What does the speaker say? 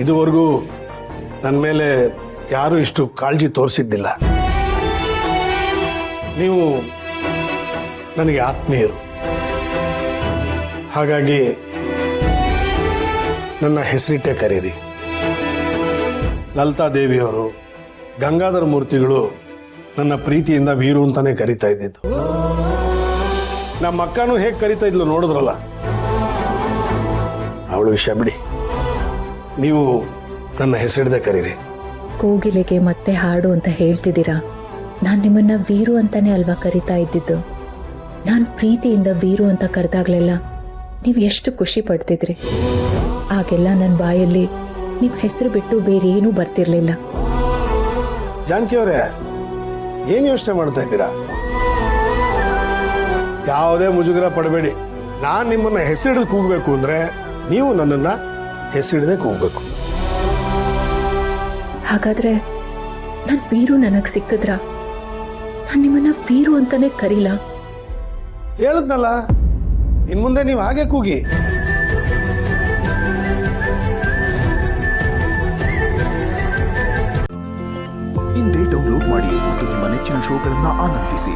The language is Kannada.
ಇದುವರೆಗೂ ನನ್ನ ಮೇಲೆ ಯಾರೂ ಇಷ್ಟು ಕಾಳಜಿ ತೋರಿಸಿದ್ದಿಲ್ಲ. ನೀವು ನನಗೆ ಆತ್ಮೀಯರು. ಹಾಗಾಗಿ ನನ್ನ ಹೆಸರಿಟ್ಟೇ ಕರೀರಿ. ಲಲಿತಾ ದೇವಿಯವರು, ಗಂಗಾಧರ ಮೂರ್ತಿಗಳು ನನ್ನ ಪ್ರೀತಿಯಿಂದ ವೀರು ಅಂತಾನೆ ಕರೀತಾ ಇದ್ದಿದ್ದು. ನಮ್ಮ ಅಕ್ಕನೂ ಹೇಗೆ ಕರೀತಾ ಇದ್ಲು ನೋಡಿದ್ರಲ್ಲ. ಅವಳ ವಿಷಯ ಬಿಡಿ, ನೀವು ನನ್ನ ಹೆಸರಿಡದೆ ಕರೀರಿ. ಕೋಗಿಲೆಗೆ ಮತ್ತೆ ಹಾಡು ಅಂತ ಹೇಳ್ತಿದ್ದೀರಾ. ನಾನು ನಿಮ್ಮನ್ನ ವೀರು ಅಂತಾನೆ ಅಲ್ವಾ ಕರಿತಾ ಇದ್ದಿದ್ದು. ನಾನು ಪ್ರೀತಿಯಿಂದ ವೀರು ಅಂತ ಕರೆದಾಗ್ಲೆಲ್ಲ ನೀವು ಎಷ್ಟು ಖುಷಿ ಪಡ್ತಿದ್ರಿ. ಆಗೆಲ್ಲ ನನ್ನ ಬಾಯಲ್ಲಿ ನಿಮ್ಮ ಹೆಸರು ಬಿಟ್ಟು ಬೇರೆ ಏನೂ ಬರ್ತಿರ್ಲಿಲ್ಲ. ಜಾನಕಿ ಅವರೇ, ಏನು ಯೋಚನೆ ಮಾಡ್ತಾ ಇದ್ದೀರಾ? ಯಾವುದೇ ಮುಜುಗರ ಪಡಬೇಡಿ. ನಾನು ನಿಮ್ಮನ್ನ ಹೆಸರಿಡದೆ ಕೂಗಬೇಕು ಅಂದ್ರೆ ನೀವು ನನ್ನನ್ನ ಹೆಸರಿಡದೆ ಕೂಗಬೇಕು. ಹಾಗಾದ್ರೆ ನನ್ನ ವೀರು ನನಗೆ ಸಿಕ್ಕಿದ್ರ ನಾನು ನಿಮ್ಮನ್ನ ವೀರು ಅಂತಾನೆ ಕರೀಲ? ಹೇಳದ್ನಲ್ಲ, ಇನ್ ಮುಂದೆ ನೀವು ಹಾಗೆ ಕೂಗಿ. ಇಂದೇ ಡೌನ್ಲೋಡ್ ಮಾಡಿ ಮತ್ತು ನಿಮ್ಮ ನೆಚ್ಚಿನ ಶೋಗಳನ್ನು ಆನಂದಿಸಿ.